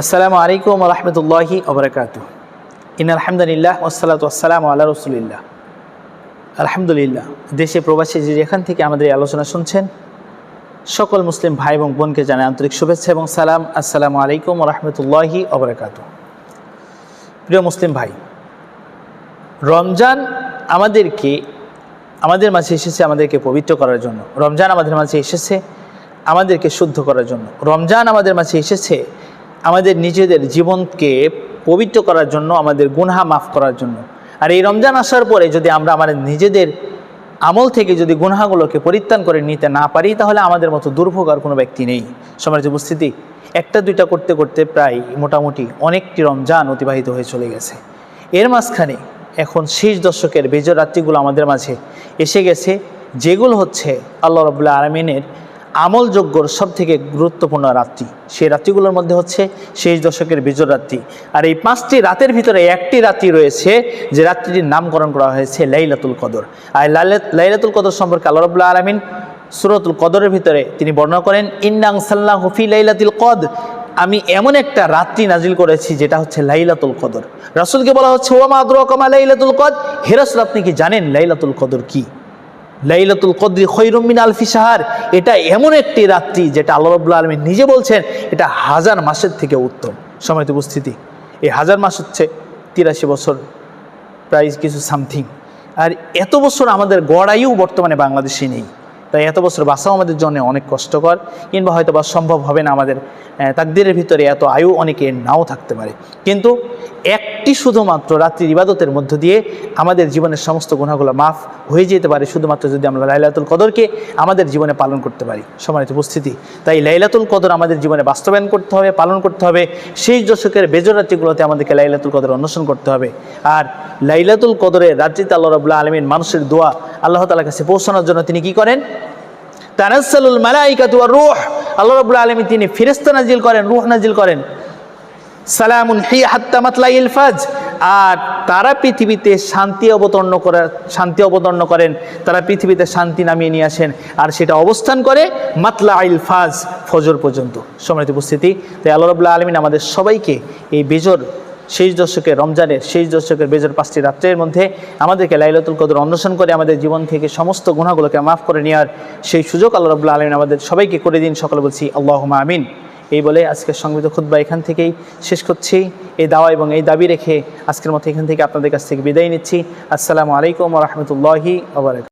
আসসালামু আলাইকুম ওয়া রাহমাতুল্লাহি ওয়া বারাকাতুহু। ইন্নাল হামদুলিল্লাহ ওয়াসসালাতু ওয়াসসালামু আলা রাসূলিল্লাহ। আলহামদুলিল্লাহ, দেশে প্রবাসী যে যেখান থেকে আমাদের এই আলোচনা শুনছেন সকল মুসলিম ভাই এবং বোনকে জানাই আন্তরিক শুভেচ্ছা এবং সালাম। আসসালামু আলাইকুম ওয়া রাহমাতুল্লাহি ওয়া বারাকাতুহু। প্রিয় মুসলিম ভাই, রমজান আমাদের মাঝে এসেছে আমাদেরকে পবিত্র করার জন্য। রমজান আমাদের মাঝে এসেছে আমাদেরকে শুদ্ধ করার জন্য। রমজান আমাদের মাঝে এসেছে আমাদের নিজেদের জীবনকে পবিত্র করার জন্য, আমাদের গুনাহ মাফ করার জন্য। আর এই রমজান আসার পরে যদি আমরা আমাদের নিজেদের আমল থেকে যদি গুনাহগুলোকে পরিত্রাণ করে নিতে না পারি, তাহলে আমাদের মতো দুর্ভোগ আর কোনো ব্যক্তি নেই। সমাজের উপস্থিতি, একটা দুইটা করতে করতে প্রায় মোটামুটি অনেকটি রমজান অতিবাহিত হয়ে চলে গেছে। এর মাঝখানে এখন শেষ দশকের বেজর রাত্রিগুলো আমাদের মাঝে এসে গেছে, যেগুলো হচ্ছে আল্লাহ রাব্বুল আলামিনের আমলযোগ্যর সব থেকে গুরুত্বপূর্ণ রাত্রি। সেই রাত্রিগুলোর মধ্যে হচ্ছে শেষ দশকের বেজর রাত্রি। আর এই 5টি রাতের ভিতরে একটি রাত্রি রয়েছে যে রাত্রিটির নামকরণ করা হয়েছে লাইলাতুল কদর। আর লাইলাতুল কদর সম্পর্কে আল্লাহ রাব্বুল আলামিন সূরাতুল কদরের ভিতরে তিনি বর্ণনা করেন, ইন্না আনসালনাহু ফি লাইলাতিল কদর, আমি এমন একটা রাত্রি নাজিল করেছি যেটা হচ্ছে লাইলাতুল কদর। রাসূলকে বলা হচ্ছে, ওয়া মা আদরাকা মা লাইলাতুল কদর, হে রাসূল আপনি কি জানেন লাইলাতুল কদর কি? লাইলাতুল কদরি খায়রুম মিন আলফি শাহর, এটা এমন একটি রাত্রি যেটা আল্লাহ রাব্বুল আলামিন নিজে বলছেন এটা 1000 মাসের থেকে উত্তম। সম্মানিত উপস্থিতি, এই 1000 মাস হচ্ছে 83 বছর প্রায় কিছু সামথিং। আর এত বছর আমাদের গড় আয়ু বর্তমানে বাংলাদেশে নেই, তাই এত বছর বাঁচাও আমাদের জন্য অনেক কষ্টকর, কিংবা হয়তো বা সম্ভব হবে না। আমাদের তাকদীরের ভিতরে এত আয়ু অনেকে নাও থাকতে পারে। কিন্তু একটি শুধুমাত্র রাত্রির ইবাদতের মধ্য দিয়ে আমাদের জীবনের সমস্ত গুনাহগুলো মাফ হয়ে যেতে পারে, শুধুমাত্র যদি আমরা লাইলাতুল কদরকে আমাদের জীবনে পালন করতে পারি। সম্মানিত উপস্থিতি, তাই লাইলাতুল কদর আমাদের জীবনে বাস্তবায়ন করতে হবে, পালন করতে হবে। শেষ দশকের বেজর রাত্রিগুলোতে আমাদেরকে লাইলাতুল কদর অন্বেষণ করতে হবে। আর লাইলাতুল কদরের রাত্রিতে আল্লাহ রাব্বুল আলামিন মানুষের দোয়া আল্লাহ তাআলার কাছে পৌঁছানোর জন্য তিনি কি করেন? তানাজ্জালুল মালাইকাতু ওয়ার রূহ, আল্লাহ রাব্বুল আলামিন তিনি ফেরেশতা নাজিল করেন, রূহ নাজিল করেন। সালামুন হিয়া হাত্তা মাতলাইল ফাজর, আর তারা পৃথিবীতে শান্তি অবতরণ করেন, তারা পৃথিবীতে শান্তি নামিয়ে নিয়ে আসেন, আর সেটা অবস্থান করে মাতলাইল ফাজর, ফজর পর্যন্ত। সম্মানিত উপস্থিতি, তাই আল্লাহ রাব্বুল আলামিন আমাদের সবাইকে এই বেজর শেষ দশকের রমজানের শেষ দশকের বেজর 5টি রাত্রের মধ্যে আমাদেরকে লাইলাতুল কদর অন্বেষণ করে আমাদের জীবন থেকে সমস্ত গুনাহগুলোকে মাফ করে নেওয়ার সেই সুযোগ আল্লাহ রাব্বুল আলামিন আমাদের সবাইকে করে দিন। সকলে বলছি আল্লাহুম্মা আমিন। এই বলে আজকের সংগীত খুতবা এখান থেকেই শেষ করছি। এই দাওয়া এবং এই দাবি রেখে আজকের মতো এখান থেকে আপনাদের কাছ থেকে বিদায় নিচ্ছি। আসসালামু আলাইকুম ওয়া রাহমাতুল্লাহি ওয়া বারাকাতুহু।